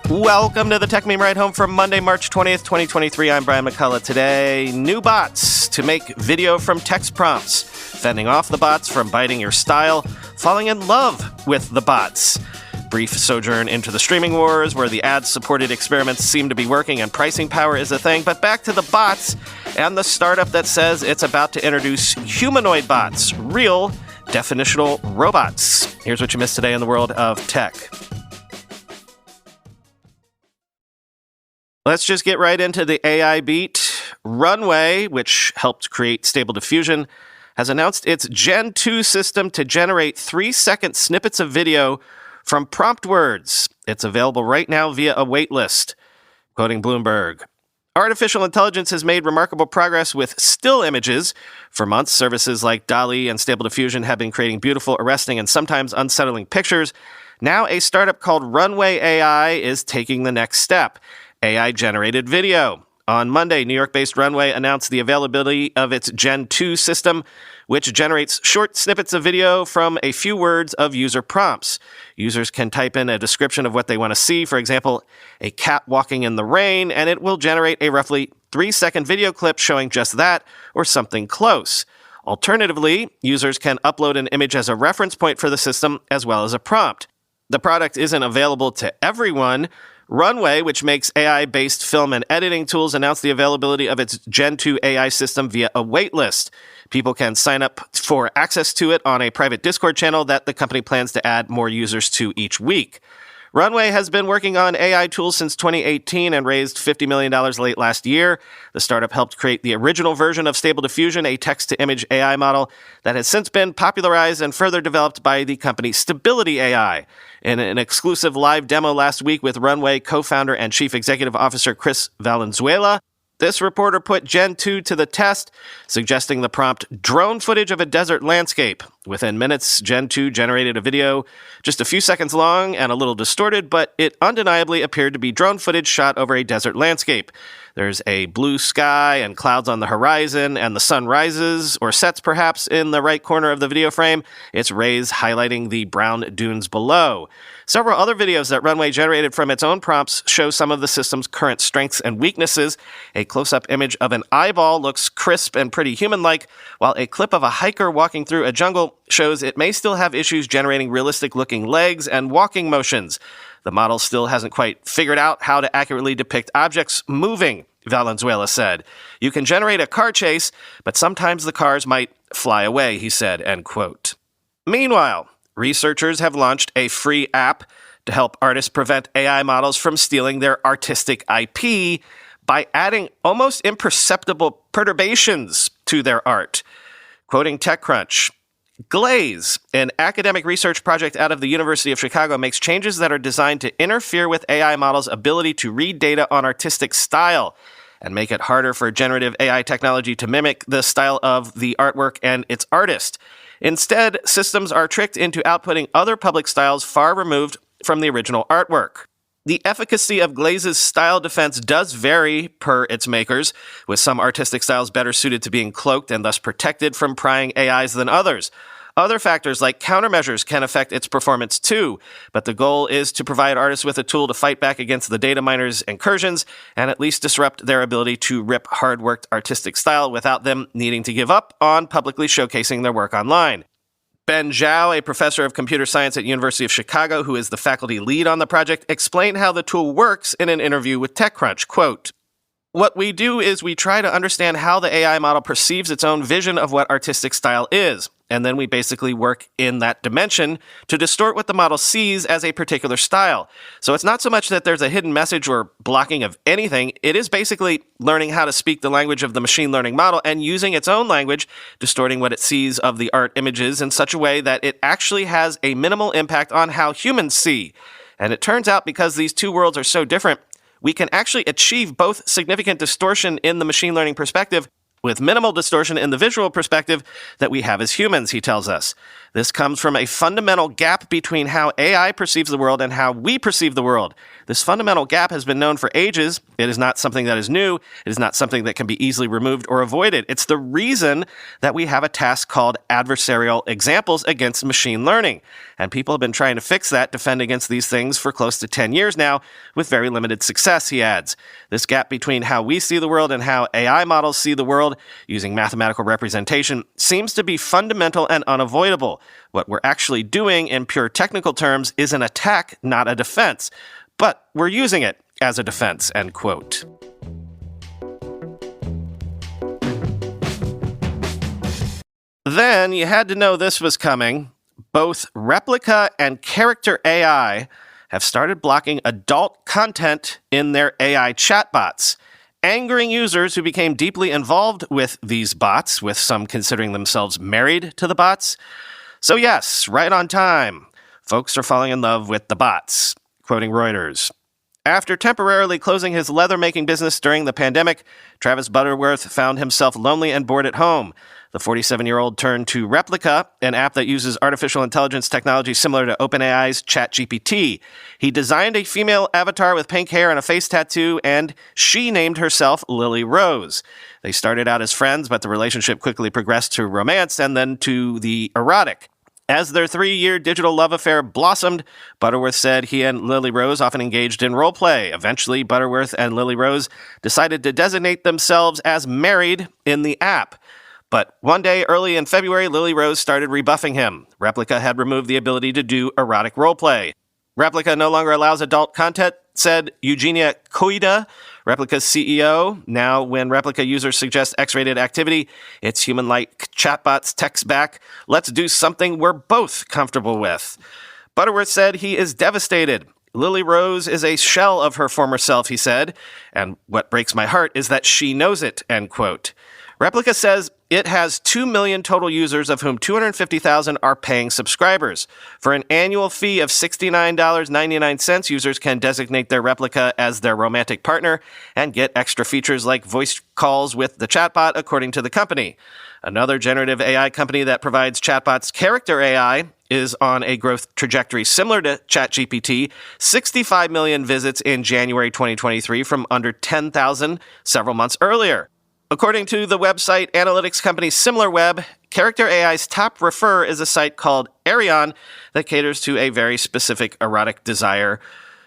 Welcome to the Tech Meme Ride Home for Monday, March 20th, 2023. I'm Brian McCullough. Today, new bots to make video from text prompts, fending off the bots from biting your style, falling in love with the bots. Brief sojourn into the streaming wars, where the ad-supported experiments seem to be working and pricing power is a thing. But back to the bots and the startup that says it's about to introduce humanoid bots, real definitional robots. Here's what you missed today in the world of tech. Let's just get right into the AI beat. Runway, which helped create Stable Diffusion, has announced its Gen 2 system to generate 3-second snippets of video from prompt words. It's available right now via a waitlist. Quoting Bloomberg, artificial intelligence has made remarkable progress with still images. For months, services like DALL-E and Stable Diffusion have been creating beautiful, arresting, and sometimes unsettling pictures. Now, a startup called Runway AI is taking the next step. AI-generated video. On Monday, New York-based Runway announced the availability of its Gen 2 system, which generates short snippets of video from a few words of user prompts. Users can type in a description of what they want to see, for example, a cat walking in the rain, and it will generate a roughly 3-second video clip showing just that, or something close. Alternatively, users can upload an image as a reference point for the system, as well as a prompt. The product isn't available to everyone. Runway, which makes AI-based film and editing tools, announced the availability of its Gen 2 AI system via a waitlist. People can sign up for access to it on a private Discord channel that the company plans to add more users to each week. Runway has been working on AI tools since 2018 and raised $50 million late last year. The startup helped create the original version of Stable Diffusion, a text-to-image AI model that has since been popularized and further developed by the company Stability AI. In an exclusive live demo last week with Runway co-founder and chief executive officer Chris Valenzuela, this reporter put Gen 2 to the test, suggesting the prompt drone footage of a desert landscape. Within minutes, Gen 2 generated a video just a few seconds long and a little distorted, but it undeniably appeared to be drone footage shot over a desert landscape. There's a blue sky and clouds on the horizon, and the sun rises, or sets perhaps, in the right corner of the video frame, its rays highlighting the brown dunes below. Several other videos that Runway generated from its own prompts show some of the system's current strengths and weaknesses. A close-up image of an eyeball looks crisp and pretty human-like, while a clip of a hiker walking through a jungle shows it may still have issues generating realistic-looking legs and walking motions. The model still hasn't quite figured out how to accurately depict objects moving, Valenzuela said. You can generate a car chase, but sometimes the cars might fly away, he said, end quote. Meanwhile, researchers have launched a free app to help artists prevent AI models from stealing their artistic IP by adding almost imperceptible perturbations to their art. Quoting TechCrunch, Glaze, an academic research project out of the University of Chicago, makes changes that are designed to interfere with AI models' ability to read data on artistic style and make it harder for generative AI technology to mimic the style of the artwork and its artist. Instead, systems are tricked into outputting other public styles far removed from the original artwork. The efficacy of Glaze's style defense does vary per its makers, with some artistic styles better suited to being cloaked and thus protected from prying AIs than others. Other factors like countermeasures can affect its performance too, but the goal is to provide artists with a tool to fight back against the data miners' incursions and at least disrupt their ability to rip hard-worked artistic style without them needing to give up on publicly showcasing their work online. Ben Zhao, a professor of computer science at University of Chicago who is the faculty lead on the project, explained how the tool works in an interview with TechCrunch. Quote, what we do is we try to understand how the AI model perceives its own vision of what artistic style is, and then we basically work in that dimension to distort what the model sees as a particular style. So it's not so much that there's a hidden message or blocking of anything, it is basically learning how to speak the language of the machine learning model and using its own language, distorting what it sees of the art images in such a way that it actually has a minimal impact on how humans see. And it turns out because these two worlds are so different, we can actually achieve both significant distortion in the machine learning perspective with minimal distortion in the visual perspective that we have as humans, he tells us. This comes from a fundamental gap between how AI perceives the world and how we perceive the world. This fundamental gap has been known for ages. It is not something that is new. It is not something that can be easily removed or avoided. It's the reason that we have a task called adversarial examples against machine learning. And people have been trying to fix that, defend against these things for close to 10 years now, with very limited success, he adds. This gap between how we see the world and how AI models see the world, using mathematical representation, seems to be fundamental and unavoidable. What we're actually doing in pure technical terms is an attack, not a defense. But we're using it as a defense, end quote. Then you had to know this was coming. Both Replika and Character AI have started blocking adult content in their AI chatbots, angering users who became deeply involved with these bots, with some considering themselves married to the bots. So yes, right on time, folks are falling in love with the bots. Quoting Reuters, after temporarily closing his leather-making business during the pandemic, Travis Butterworth found himself lonely and bored at home. The 47-year-old turned to Replika, an app that uses artificial intelligence technology similar to OpenAI's ChatGPT. He designed a female avatar with pink hair and a face tattoo, and she named herself Lily Rose. They started out as friends, but the relationship quickly progressed to romance and then to the erotic. As their 3-year digital love affair blossomed, Butterworth said he and Lily Rose often engaged in role play. Eventually, Butterworth and Lily Rose decided to designate themselves as married in the app. But one day early in February, Lily Rose started rebuffing him. Replika had removed the ability to do erotic role play. Replika no longer allows adult content, said Eugenia Koida, Replika's CEO. Now, when Replika users suggest X-rated activity, its human-like chatbots text back, let's do something we're both comfortable with. Butterworth said he is devastated. Lily Rose is a shell of her former self, he said, and what breaks my heart is that she knows it, end quote. Replika says it has 2 million total users, of whom 250,000 are paying subscribers. For an annual fee of $69.99, users can designate their Replika as their romantic partner and get extra features like voice calls with the chatbot, according to the company. Another generative AI company that provides chatbots, Character AI, is on a growth trajectory similar to ChatGPT, 65 million visits in January 2023 from under 10,000 several months earlier. According to the website analytics company SimilarWeb, Character AI's top refer is a site called Arion that caters to a very specific erotic desire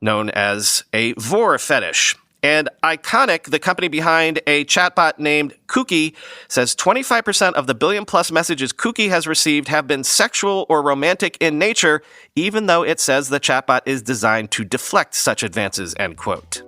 known as a vor fetish. And Iconic, the company behind a chatbot named Kooky, says 25% of the billion-plus messages Kooky has received have been sexual or romantic in nature, even though it says the chatbot is designed to deflect such advances, end quote.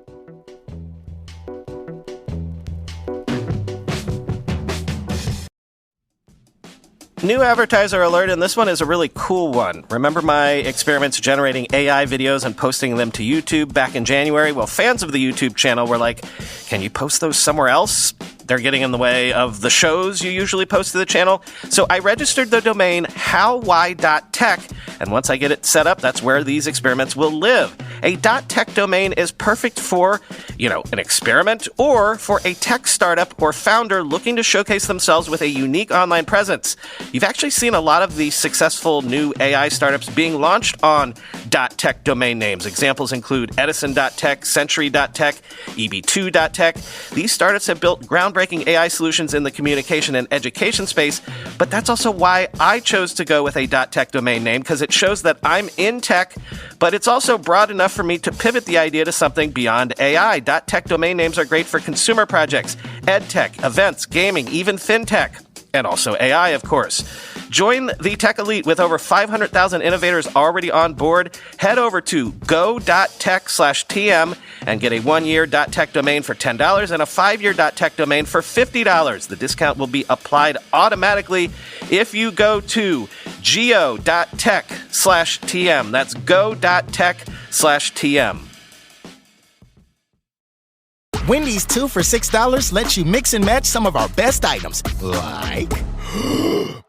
New advertiser alert, and this one is a really cool one. Remember my experiments generating AI videos and posting them to YouTube back in January? Well, fans of the YouTube channel were like, can you post those somewhere else? They're getting in the way of the shows you usually post to the channel. So I registered the domain howwhy.tech, and once I get it set up, that's where these experiments will live. A .tech domain is perfect for, an experiment or for a tech startup or founder looking to showcase themselves with a unique online presence. You've actually seen a lot of these successful new AI startups being launched on .tech domain names. Examples include Edison.tech, Century.tech, EB2.tech. These startups have built groundbreaking AI solutions in the communication and education space, but that's also why I chose to go with a .tech domain name, because it shows that I'm in tech, but it's also broad enough for me to pivot the idea to something beyond AI. .tech domain names are great for consumer projects, edtech, events, gaming, even fintech. And also AI, of course. Join the tech elite with over 500,000 innovators already on board. Head over to go.tech/TM and get a 1-year .tech domain for $10 and a 5-year .tech domain for $50. The discount will be applied automatically if you go to go.tech/TM. That's go.tech/TM. Wendy's 2 for $6 lets you mix and match some of our best items, like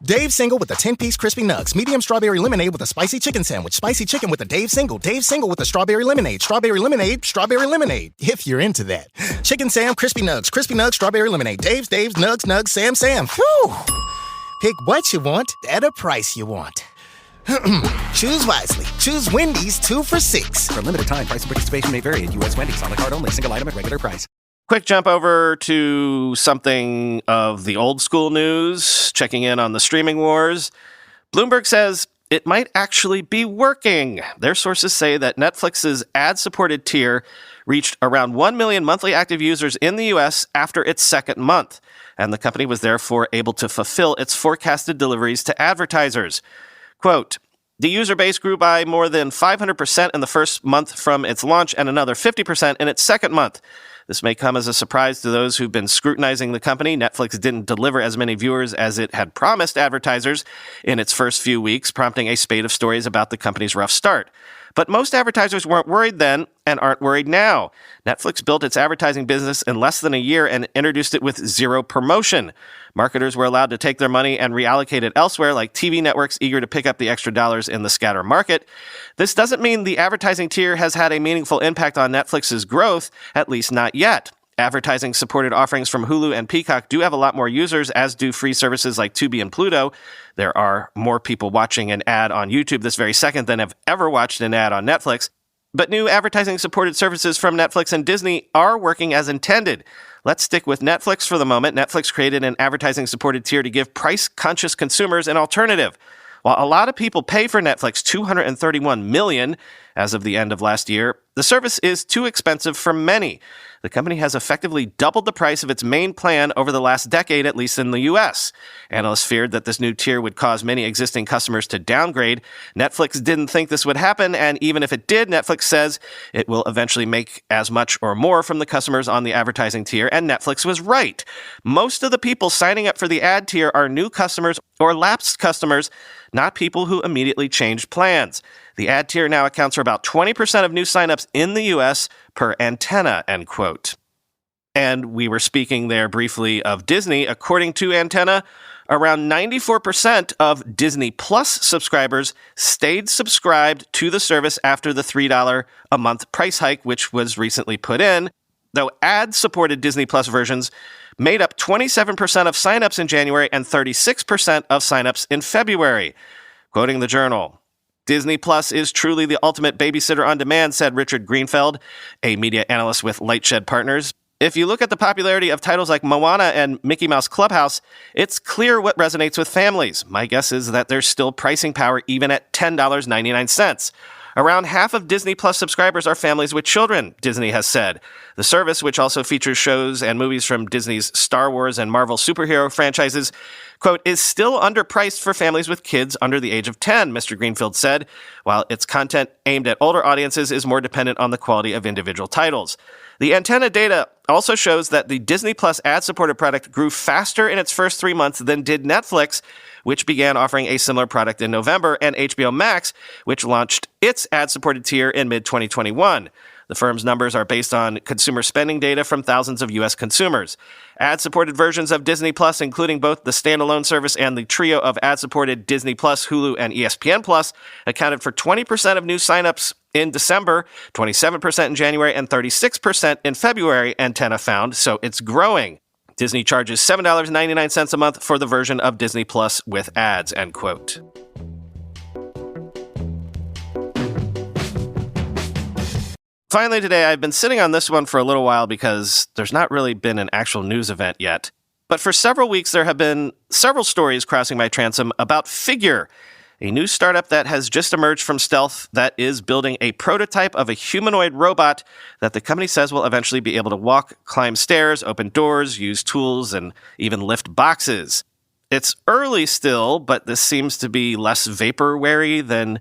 Dave Single with a 10-piece crispy nugs, medium strawberry lemonade with a spicy chicken sandwich, spicy chicken with a Dave Single with a strawberry lemonade, if you're into that. Chicken Sam, crispy nugs, strawberry lemonade, Dave's, nugs, Sam. Whew! Pick what you want at a price you want. Choose wisely. Choose Wendy's 2 for $6. For a limited time, price and participation may vary at U.S. Wendy's. On the card only. Single item at regular price. Quick jump over to something of the old school news, checking in on the streaming wars. Bloomberg says it might actually be working. Their sources say that Netflix's ad-supported tier reached around 1 million monthly active users in the U.S. after its second month, and the company was therefore able to fulfill its forecasted deliveries to advertisers. Quote, the user base grew by more than 500% in the first month from its launch and another 50% in its second month. This may come as a surprise to those who've been scrutinizing the company. Netflix didn't deliver as many viewers as it had promised advertisers in its first few weeks, prompting a spate of stories about the company's rough start. But most advertisers weren't worried then and aren't worried now. Netflix built its advertising business in less than a year and introduced it with zero promotion. Marketers were allowed to take their money and reallocate it elsewhere, like TV networks eager to pick up the extra dollars in the scatter market. This doesn't mean the advertising tier has had a meaningful impact on Netflix's growth, at least not yet. Advertising-supported offerings from Hulu and Peacock do have a lot more users, as do free services like Tubi and Pluto. There are more people watching an ad on YouTube this very second than have ever watched an ad on Netflix. But new advertising-supported services from Netflix and Disney are working as intended. Let's stick with Netflix for the moment. Netflix created an advertising-supported tier to give price-conscious consumers an alternative. While a lot of people pay for Netflix, 231 million as of the end of last year, the service is too expensive for many. The company has effectively doubled the price of its main plan over the last decade, at least in the U.S. Analysts feared that this new tier would cause many existing customers to downgrade. Netflix didn't think this would happen, and even if it did, Netflix says it will eventually make as much or more from the customers on the advertising tier, and Netflix was right. Most of the people signing up for the ad tier are new customers or lapsed customers, not people who immediately changed plans. The ad tier now accounts for about 20% of new signups in the U.S. per Antenna, end quote. And we were speaking there briefly of Disney. According to Antenna, around 94% of Disney Plus subscribers stayed subscribed to the service after the $3 a month price hike, which was recently put in, though ad-supported Disney Plus versions made up 27% of signups in January and 36% of signups in February. Quoting the Journal, Disney Plus is truly the ultimate babysitter on demand, said Richard Greenfeld, a media analyst with Lightshed Partners. If you look at the popularity of titles like Moana and Mickey Mouse Clubhouse, it's clear what resonates with families. My guess is that there's still pricing power even at $10.99. Around half of Disney Plus subscribers are families with children, Disney has said. The service, which also features shows and movies from Disney's Star Wars and Marvel superhero franchises, quote, is still underpriced for families with kids under the age of 10, Mr. Greenfield said, while its content aimed at older audiences is more dependent on the quality of individual titles. The Antenna data also shows that the Disney Plus ad-supported product grew faster in its first 3 months than did Netflix, which began offering a similar product in November, and HBO Max, which launched its ad-supported tier in mid-2021. The firm's numbers are based on consumer spending data from thousands of U.S. consumers. Ad-supported versions of Disney Plus, including both the standalone service and the trio of ad-supported Disney Plus, Hulu, and ESPN Plus, accounted for 20% of new signups in December, 27% in January, and 36% in February, Antenna found, so it's growing. Disney charges $7.99 a month for the version of Disney Plus with ads, end quote. Finally today, I've been sitting on this one for a little while because there's not really been an actual news event yet. But for several weeks, there have been several stories crossing my transom about Figure, a new startup that has just emerged from stealth that is building a prototype of a humanoid robot that the company says will eventually be able to walk, climb stairs, open doors, use tools, and even lift boxes. It's early still, but this seems to be less vaporware-y than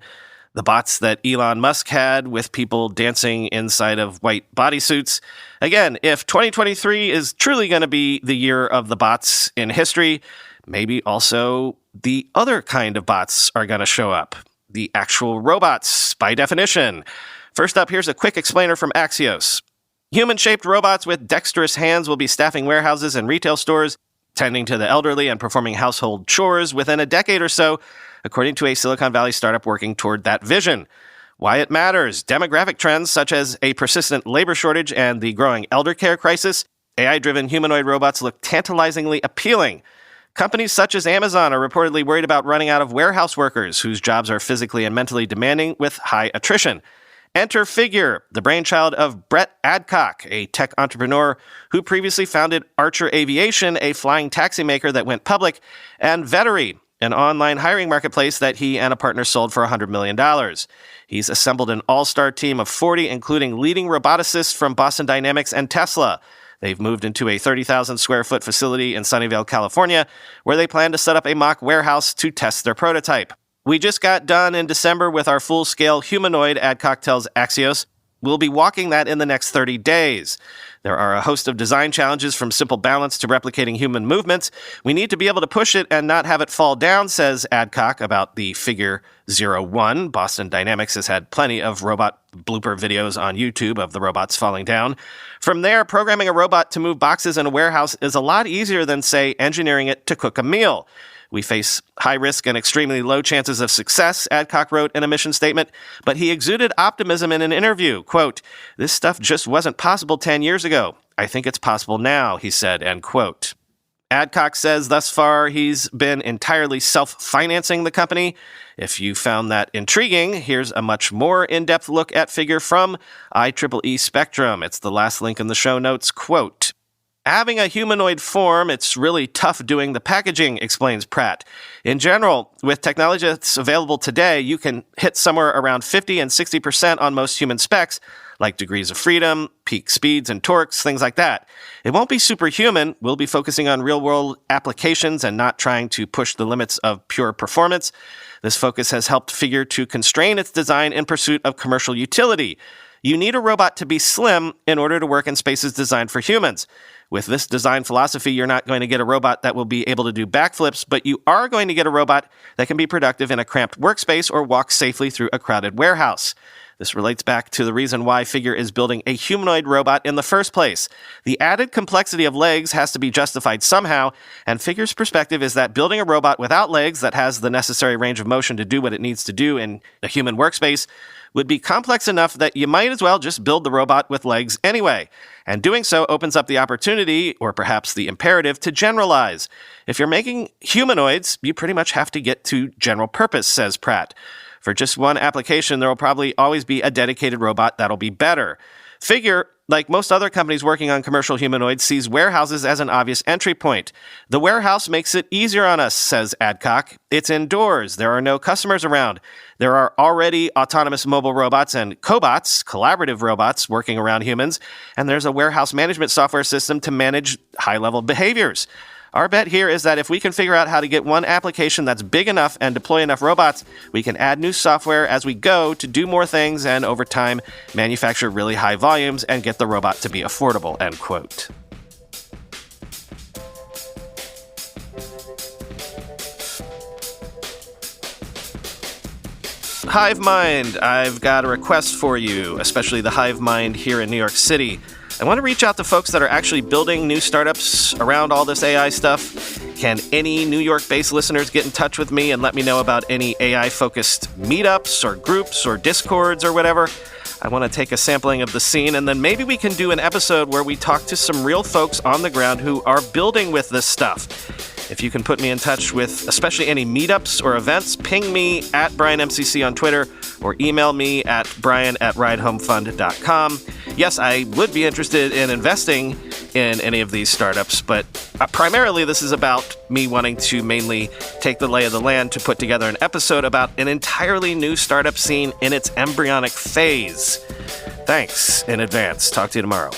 the bots that Elon Musk had with people dancing inside of white bodysuits. Again, if 2023 is truly going to be the year of the bots in history, maybe also the other kind of bots are going to show up. The actual robots, by definition. First up, here's a quick explainer from Axios. Human-shaped robots with dexterous hands will be staffing warehouses and retail stores, tending to the elderly and performing household chores within a decade or so, according to a Silicon Valley startup working toward that vision. Why it matters: demographic trends such as a persistent labor shortage and the growing elder care crisis, AI-driven humanoid robots look tantalizingly appealing. Companies such as Amazon are reportedly worried about running out of warehouse workers whose jobs are physically and mentally demanding with high attrition. Enter Figure, the brainchild of Brett Adcock, a tech entrepreneur who previously founded Archer Aviation, a flying taxi maker that went public, and Vettery, an online hiring marketplace that he and a partner sold for $100 million. He's assembled an all-star team of 40, including leading roboticists from Boston Dynamics and Tesla. They've moved into a 30,000 square foot facility in Sunnyvale, California, where they plan to set up a mock warehouse to test their prototype. We just got done in December with our full-scale humanoid, Adcock tells Axios. We'll be walking that in the next 30 days. There are a host of design challenges from simple balance to replicating human movements. We need to be able to push it and not have it fall down, says Adcock about the Figure 01. Boston Dynamics has had plenty of robot blooper videos on YouTube of the robots falling down. From there, programming a robot to move boxes in a warehouse is a lot easier than, say, engineering it to cook a meal. We face high risk and extremely low chances of success, Adcock wrote in a mission statement, but he exuded optimism in an interview. Quote, "This stuff just wasn't possible 10 years ago. I think it's possible now," he said, end quote. Adcock says thus far he's been entirely self-financing the company. If you found that intriguing, here's a much more in-depth look at Figure from IEEE Spectrum. It's the last link in the show notes. Quote, "Having a humanoid form, it's really tough doing the packaging," explains Pratt. "In general, with technology that's available today, you can hit somewhere around 50 and 60% on most human specs, like degrees of freedom, peak speeds and torques, things like that. It won't be superhuman. We'll be focusing on real-world applications and not trying to push the limits of pure performance. This focus has helped Figure to constrain its design in pursuit of commercial utility. You need a robot to be slim in order to work in spaces designed for humans. With this design philosophy, you're not going to get a robot that will be able to do backflips, but you are going to get a robot that can be productive in a cramped workspace or walk safely through a crowded warehouse. This relates back to the reason why Figure is building a humanoid robot in the first place. The added complexity of legs has to be justified somehow, and Figure's perspective is that building a robot without legs that has the necessary range of motion to do what it needs to do in a human workspace would be complex enough that you might as well just build the robot with legs anyway. And doing so opens up the opportunity, or perhaps the imperative, to generalize. If you're making humanoids, you pretty much have to get to general purpose, says Pratt. For just one application, there will probably always be a dedicated robot that'll be better. Figure, like most other companies working on commercial humanoids, sees warehouses as an obvious entry point. The warehouse makes it easier on us, says Adcock. It's indoors. There are no customers around. There are already autonomous mobile robots and cobots, collaborative robots, working around humans, and there's a warehouse management software system to manage high-level behaviors. Our bet here is that if we can figure out how to get one application that's big enough and deploy enough robots, we can add new software as we go to do more things and, over time, manufacture really high volumes and get the robot to be affordable, end quote. Hive Mind, I've got a request for you, especially the Hive Mind here in New York City. I want to reach out to folks that are actually building new startups around all this AI stuff. Can any New York-based listeners get in touch with me and let me know about any AI-focused meetups or groups or discords or whatever? I want to take a sampling of the scene, and then maybe we can do an episode where we talk to some real folks on the ground who are building with this stuff. If you can put me in touch with especially any meetups or events, ping me at BrianMCC on Twitter or email me at brian@ridehomefund.com. Yes, I would be interested in investing in any of these startups, but primarily this is about me wanting to mainly take the lay of the land to put together an episode about an entirely new startup scene in its embryonic phase. Thanks in advance. Talk to you tomorrow.